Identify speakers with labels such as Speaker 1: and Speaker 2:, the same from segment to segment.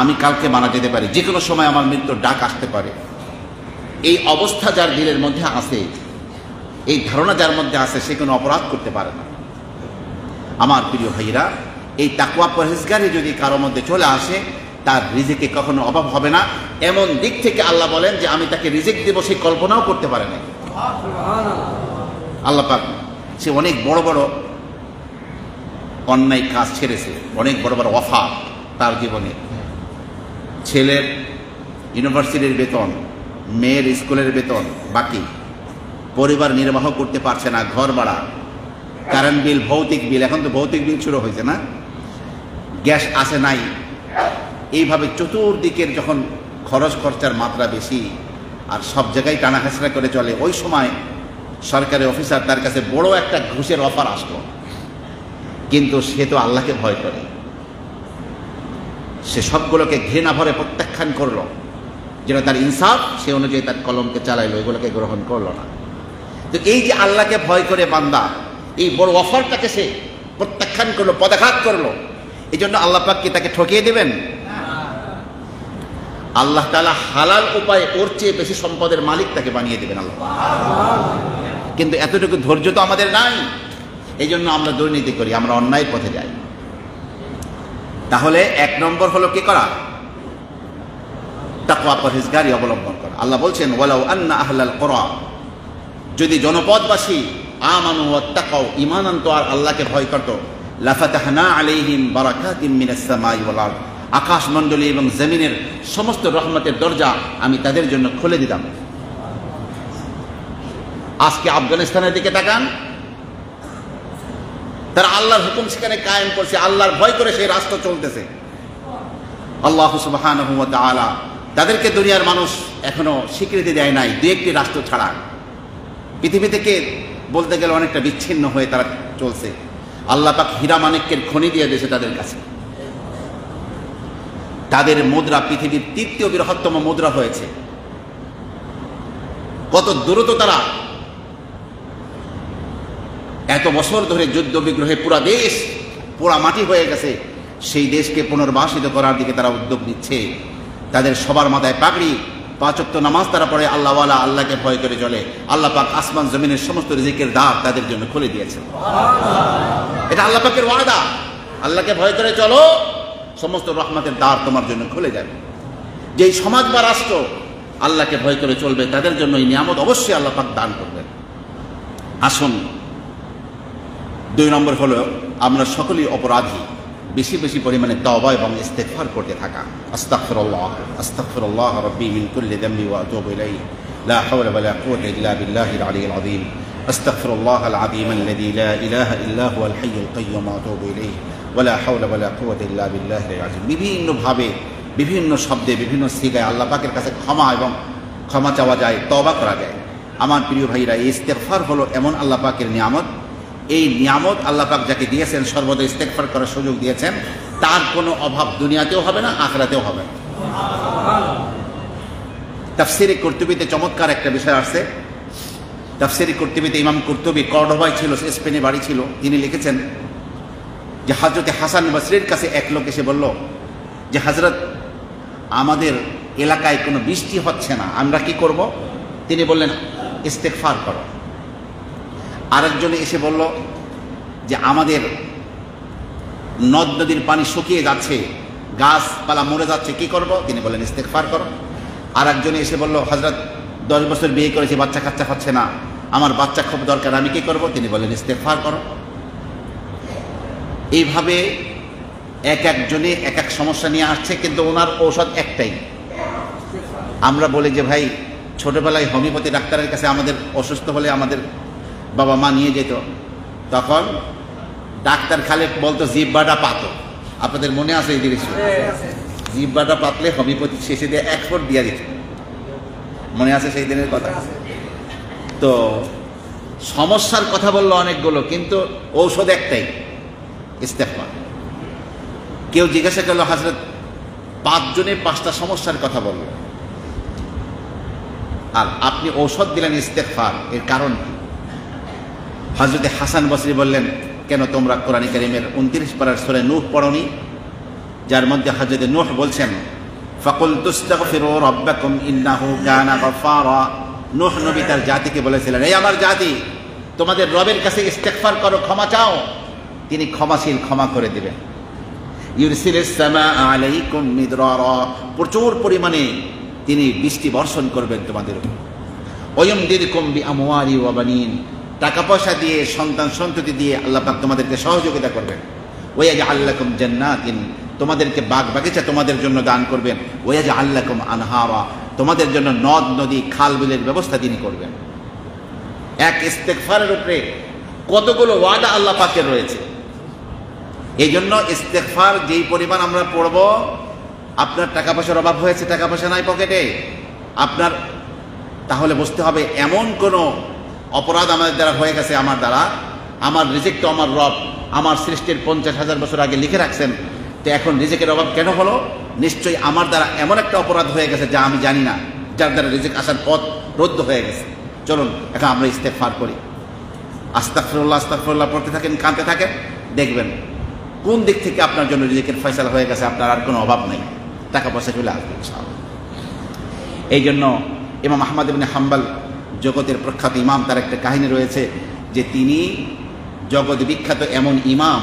Speaker 1: আমি কালকে মারা যেতে পারি, যে কোনো সময় আমার মৃত্যুর ডাক আসতে পারে, এই অবস্থা যার দিলের মধ্যে আছে, এই ধারণা যার মধ্যে আছে, সে কোনো অপরাধ করতে পারে না। আমার প্রিয় ভাইরা, এই তাকওয়া পরহেজগারি যদি কারোর মধ্যে চলে আসে, তার রিজিকে কখনো অভাব হবে না। এমন দিক থেকে আল্লাহ বলেন যে আমি তাকে রিজিক দেব, সে কল্পনাও করতে পারে না। আল্লাহ পাক সে অনেক বড় বড় অন্যায় কাজ ছেড়েছে, অনেক বড় বড় অফার তার জীবনে। ছেলের ইউনিভার্সিটির বেতন, মেয়ের স্কুলের বেতন বাকি, পরিবার নির্বাহ করতে পারছে না, ঘর ভাড়া, কারেন্ট বিল, ভৌতিক বিল, এখন তো ভৌতিক বিল শুরু হয়েছে না, গ্যাস আসে নাই, এইভাবে চতুর্দিকের যখন খরচ খরচার মাত্রা বেশি আর সব জায়গায় টানা হেঁচড়া করে চলে, ওই সময় সরকারি অফিসার তার কাছে বড় একটা ঘুষের অফার আসলো, কিন্তু সে তো আল্লাহকে ভয় করে, সে সবগুলোকে ঘৃণা ভরে প্রত্যাখ্যান করলো, যেটা তার ইনসাফ, সে অনুযায়ী তার কলমকে চালাইলো, এগুলোকে গ্রহণ করলো না। তো এই যে আল্লাহকে ভয় করে বান্দা এই বড় অফারটাকে সে প্রত্যাখ্যান করলো, পদাঘাত করলো, এই জন্য আল্লাহ পাক কি তাকে ঠকিয়ে দেবেন? আল্লাহ তাআলা হালাল উপায়ে ওর চেয়ে বেশি সম্পদের মালিক তাকে বানিয়ে দেবেন আল্লাহ। কিন্তু এতটুকু ধৈর্য তো আমাদের নাই, এই জন্য আমরা দুর্নীতি করি, আমরা অন্যায় পথে যাই। তাহলে এক নম্বর হলো কি করা? তাকওয়া পরহেজগারি অবলম্বন করা। আল্লাহ বলছেন ওয়ালাউ আন্না আহলাল কুরা, যদি জনপদবাসী আমানু ওয়াত্তাকাউ, ঈমান আনতো আর আল্লাহকে ভয় করত, লাফাতাহনা আলাইহিম বারাকাতিম মিনাস সামাই ওয়াল আরদ, আকাশমণ্ডলী এবং জমিনের সমস্ত রহমতের দরজা আমি তাদের জন্য খুলে দিতাম। আজকে আফগানিস্তানের দিকে তাকান, তারা আল্লাহর হুকুম সেখানে কায়েম করছে, আল্লাহর ভয় করে সেই রাষ্ট্র চলতেছে। আল্লাহ সুবহানাহু ওয়া তাআলা তাদেরকে দুনিয়ার মানুষ এখনো স্বীকৃতি দেয় নাই, দু একটি রাষ্ট্র ছাড়া। পৃথিবী থেকে বলতে গেলে অনেকটা বিচ্ছিন্ন হয়ে তারা চলছে। আল্লাহ পাক হীরা মানিক্যের খনি দিয়ে দিয়েছে তাদের কাছে। তাদের মুদ্রা পৃথিবীর তৃতীয় বৃহত্তম মুদ্রা হয়েছে। কত দ্রুত তারা এত বছর ধরে যুদ্ধ বিগ্রহে পুরা দেশ পোড়া মাটি হয়ে গেছে, সেই দেশকে পুনর্বাসিত করার দিকে তারা উদ্যোগ নিচ্ছে। তাদের সবার মাথায় পাগড়ি, 5 ওয়াক্ত নামাজ তারা পড়ে, আল্লাহওয়ালা, আল্লাহকে ভয় করে চলে। আল্লাহ পাক আসমান জমিনের সমস্ত রিজিকের দ্বার তাদের জন্য খুলে দিয়েছে। এটা আল্লাহ পাকের ওয়াদা, আল্লাহকে ভয় করে চলো, সমস্ত রহমতের দ্বার তোমার জন্য খুলে যাবে। যেই সমাজ বা রাষ্ট্র আল্লাহকে ভয় করে চলবে, তাদের জন্য এই নিয়ামত অবশ্যই আল্লাহ পাক দান করবেন। আসুন, 2 নম্বর হলো আমরা সকলেই অপরাধী, বেশি বেশি পরিমাণে তওবা এবং ইস্তেগফার করতে থাকা। আস্তাগফিরুল্লাহ আস্তাগফিরুল্লাহ রাব্বি মিন কুল্লি যামবি ওয়া আতুবু ইলাইহি লা হাওলা ওয়া লা কুওয়াতা ইল্লা বিল্লাহিল আলিয়্যিল আযীম। আস্তাগফিরুল্লাহাল আযীম আল্লাযী লা ইলাহা ইল্লা হুয়াল হাইয়ুল কাইয়্যুম ওয়া আতুবু ইলাইহি ওয়া লা হাওলা ওয়া লা কুওয়াতা ইল্লা বিল্লাহিল আযীম। বিভিন্নভাবে, বিভিন্ন শব্দে, বিভিন্ন সিগায় আল্লাহ পাকের কাছে ক্ষমা এবং ক্ষমা চাওয়া যায়, তওবা করা যায়। আমার প্রিয় ভাইরা, এই ইস্তেগফার হলো এমন আল্লাহ পাকের নিয়ামত, এই নিয়ামত আল্লাহ পাক যাকে দিয়েছেন, সর্বদা ইস্তেগফার করার সুযোগ দিয়েছেন, তার কোনো অভাব দুনিয়াতেও হবে না, আখিরাতেও হবে না। তাফসীরে কুরতুবীতে চমৎকার একটা বিষয় আসছে। তাফসীরে কুরতুবীতে ইমাম কুরতুবী, কর্ডোবায় ছিল, স্পেনে বাড়ি ছিল, তিনি লিখেছেন যে হযরতে হাসান বসরির কাছে এক লোক এসে বলল যে হযরত, আমাদের এলাকায় কোনো বৃষ্টি হচ্ছে না, আমরা কি করব? তিনি বললেন ইস্তেগফার করো। আরেকজনে এসে বলল যে আমাদের নদ নদীর পানি শুকিয়ে যাচ্ছে, গাছপালা মরে যাচ্ছে, কি করব? তিনি বললেন ইস্তেগফার করো। আরেকজনে এসে বলল, হযরত 10 বছর বিয়ে করেছি, বাচ্চা কাচ্চা হচ্ছে না, আমার বাচ্চা খুব দরকার, আমি কি করব? তিনি বললেন ইস্তেগফার করো। এইভাবে এক একজনে এক এক সমস্যা নিয়ে আসছে, কিন্তু ওনার ঔষধ একটাই। আমরা বলি যে ভাই, ছোটবেলায় হোমিওপ্যাথি ডাক্তারের কাছে আমাদের অসুস্থ হলে আমাদের বাবা মা নিয়ে যেত, তখন ডাক্তার খালি বলতো জিহ্বাটা পাতো। আপনাদের মনে আছে এই জিনিস? জিহ্বাটা পাতলে হোমিওপ্যাথি শেষে দিয়ে 1 ফুট দিয়ে দিত, মনে আছে সেই দিনের কথা? তো সমস্যার কথা বললো অনেকগুলো, কিন্তু ঔষধ একটাই, ইস্তেগফার। কেউ জিজ্ঞাসা করলো, হযরত 5 জনে 5টা সমস্যার কথা বললো, আর আপনি ঔষধ দিলেন ইস্তেগফার, এর কারণ কি? হযরত হাসান বসরি বললেন, কেন তোমরা কোরআন কারীমের 29 পারার সূরা নূহ পড়নি? যার মধ্যে হযরত নূহ বলছেন ফাকুলতু ইস্তাগফিরু রাব্বাকুম ইন্নাহু কানা গফফারা। নূহ নবী তার জাতিকে বলেছিলেন, এই আমার জাতি, তোমাদের রবের কাছে ইস্তেগফার করো, ক্ষমা চাও, তিনি ক্ষমাশীল, ক্ষমা করে দিবেন। ইউরসিলিস সামাআ আলাইকুম মিদরারা, প্রচুর পরিমাণে তিনি বৃষ্টি বর্ষণ করবেন তোমাদের উপর। ওয়ায়ুমদিদকুম বিআমওয়ালি ওয়া বানিন, টাকা পয়সা দিয়ে, সন্তান সন্ততি দিয়ে আল্লাহ পাক তোমাদেরকে সহযোগিতা করবেন। ওয়ায়াজআল লাকুম জান্নাতিন, তোমাদেরকে বাগ বাগিচা তোমাদের জন্য দান করবেন। ওয়ায়াজআল লাকুম আনহারা, তোমাদের জন্য নদ নদী খাল বিলের ব্যবস্থা তিনি করবেন। এক ইস্তেগফারের উপরে কতগুলো ওয়াদা আল্লাহ পাকের রয়েছে। এই জন্য ইস্তেগফার যেই পরিমাণ আমরা পড়ব, আপনার টাকা পয়সার অভাব হয়েছে, টাকা পয়সা নাই পকেটে আপনার, তাহলে বুঝতে হবে এমন কোনো অপরাধ আমাদের দ্বারা হয়ে গেছে, আমার দ্বারা, আমার রিজিক তো আমার রব আমার সৃষ্টির 50,000 বছর আগে লিখে রাখছেন, তো এখন রিজিকের অভাব কেন হলো? নিশ্চয়ই আমার দ্বারা এমন একটা অপরাধ হয়ে গেছে যা আমি জানি না, যার দ্বারা রিজিক আসার পথ রুদ্ধ হয়ে গেছে। চলুন এখন আমরা ইস্তেগফার করি, আস্তাগফিরুল্লাহ আস্তাগফিরুল্লাহ পড়তে থাকেন, কাঁদতে থাকেন, দেখবেন কোন দিক থেকে আপনার জন্য রিজিকের ফয়সালা হয়ে গেছে, আপনার আর কোনো অভাব নেই, টাকা পয়সা চলে আসবে ইনশাআল্লাহ। এই জন্য ইমাম আহমদ ইবনে হাম্বল, জগতের প্রখ্যাত ইমাম, তার একটা কাহিনী রয়েছে যে তিনি জগৎ বিখ্যাত এমন ইমাম,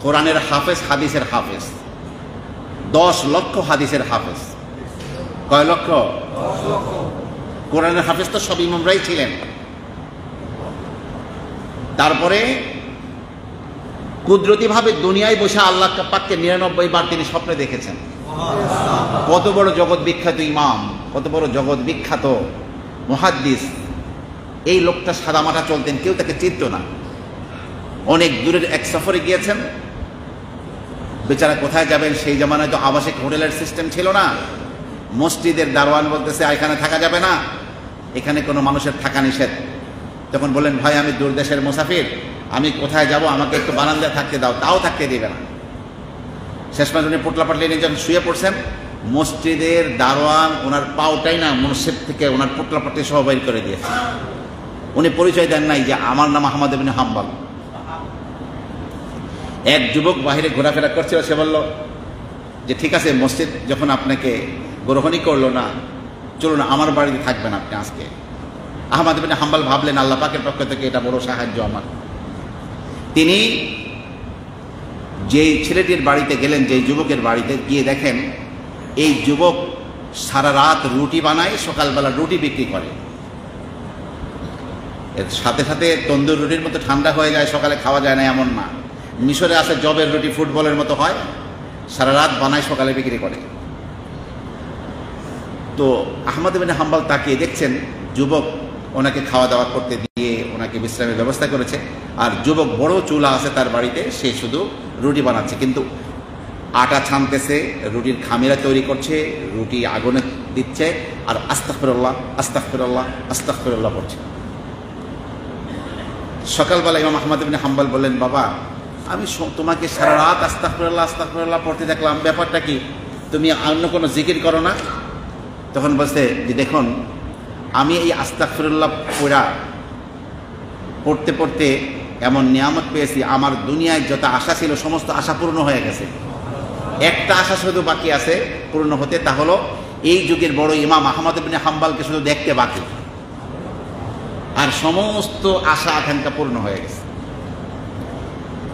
Speaker 1: কোরআনের হাফেজ, হাদিসের হাফেজ, 10 লক্ষ হাদিসের হাফেজ। কয় লক্ষ? 10 লক্ষ। কোরআনের হাফেজ তো সব ইমামরাই ছিলেন। তারপরে কুদরতিভাবে দুনিয়ায় বসে আল্লাহ পাককে 99 বার তিনি স্বপ্নে দেখেছেন। কত বড় জগৎ বিখ্যাত ইমাম, কত বড় জগৎ বিখ্যাত মুহাদ্দিস। এই লোকটা সাদামাটা চলতেন, কেউ তাকে চিনত না। অনেক দূরের এক সফরে গিয়েছেন, বেচারা কোথায় যাবেন, সেই জামানায় তো আবাসিক হোটেলের সিস্টেম ছিল না। মসজিদের দারোয়ান বলতেছে এখানে থাকা যাবে না, এখানে কোনো মানুষের থাকা নিষেধ। তখন বললেন, ভাই আমি দূরদেশের মুসাফির, আমি কোথায় যাব, আমাকে একটু বারান্দায় থাকতে দাও, তাও থাকতে দেবে না। শেষমেশ উনি পোটলাপাটলি নিয়ে যখন শুয়ে পড়ছেন, মসজিদের দারোয়ান ওনার পাওটাই না মসজিদ থেকে ওনার পোটলাপাটলি সহ বের করে দিয়েছে। উনি পরিচয় দেন নাই যে আমার নাম আহমদ ইবনে হাম্বল। এক যুবক বাহিরে ঘোরাফেরা করছিল, সে বলল যে ঠিক আছে, মসজিদ যখন আপনাকে গ্রহণই করলো না, চলুন আমার বাড়িতে থাকবেন আপনি আজকে। আহমদ ইবনে হাম্বল ভাবলেন আল্লাহ পাকের পক্ষ থেকে এটা বড় সাহায্য আমার। তিনি যেই ছেলেটির বাড়িতে গেলেন, যেই যুবকের বাড়িতে গিয়ে দেখেন এই যুবক সারা রাত রুটি বানায়, সকালবেলা রুটি বিক্রি করে। এর সাথে সাথে তন্দুর রুটির মতো ঠান্ডা হয়ে যায়, সকালে খাওয়া যায় না এমন না। মিশরে আছে জবের রুটি, ফুটবলের মতো হয়, সারা রাত বানায়, সকালে বিক্রি করে। তো আহমদ ইবনে হাম্বল তাকিয়ে দেখছেন যুবক ওনাকে খাওয়া দাওয়া করতে দিয়ে ওনাকে বিশ্রামের ব্যবস্থা করেছে, আর যুবক বড় চুলা আছে তার বাড়িতে, সে শুধু রুটি বানাচ্ছে, কিন্তু আটা ছানতেছে, রুটির খামিরা তৈরি করছে, রুটি আগুনে দিচ্ছে, আর আস্তাগফিরুল্লাহ আস্তাগফিরুল্লাহ আস্তাগফিরুল্লাহ পড়ছে। সকালবেলা ইমাম আহমদ ইবনে হাম্বল বললেন, বাবা আমি তোমাকে সারা রাত আস্তাগফিরুল্লাহ আস্তাগফিরুল্লাহ পড়তে দেখলাম, ব্যাপারটা কি, তুমি অন্য কোনো জিকির করো না? তখন বলছে যে দেখুন, আমি এই আস্তাগফিরুল্লাহ পড়তে পড়তে এমন নিয়ামত পেয়েছি, আমার দুনিয়ায় যত আশা ছিল সমস্ত আশা পূর্ণ হয়ে গেছে। একটা আশা শুধু বাকি আছে পূর্ণ হতে, তা হলো এই যুগের বড় ইমাম আহমদ ইবনে হাম্বলকে শুধু দেখতে বাকি, আর সমস্ত আশা আকাঙ্ক্ষা পূর্ণ হয়ে গেছে।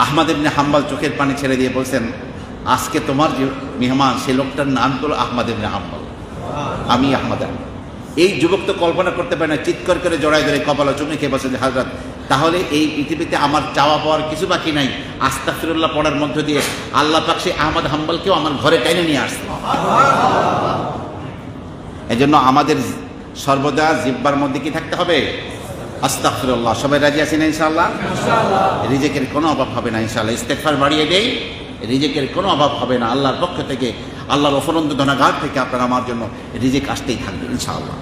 Speaker 1: আহমদ ইবনে হাম্বল চোখের পানি ছেড়ে দিয়ে বলছেন, আজকে তোমার যে মেহমান সে লোকটার নাম হলো আহমদ ইবনে হাম্বল, আমি আহমদ। এই যুবক তো কল্পনা করতে পারে না, চিৎকার করে জড়াই ধরে কপালে চুমে খেয়ে বসে যে হযরত, তাহলে এই পৃথিবীতে আমার চাওয়া পাওয়ার কিছু বাকি নাই, আস্তাগফিরুল্লাহ পড়ার মধ্য দিয়ে আল্লাহ পাক সেই আহমদ হাম্বলকেও আমার ঘরে টেনে নিয়ে আসছে। এই জন্য আমাদের সর্বদা জিহ্বার মধ্যে কি থাকতে হবে? আস্তাগফিরুল্লাহ। সবাই রাজি আছেন ইনশাআল্লাহ? রিজিকের কোনো অভাব হবে না ইনশাআল্লাহ। ইস্তেগফার বাড়িয়ে দেই, রিজিকের কোনো অভাব হবে না। আল্লাহর পক্ষ থেকে, আল্লাহর অফুরন্ত ধনাগার থেকে আপনার আমার জন্য রিজিক আসতেই থাকবে ইনশাআল্লাহ।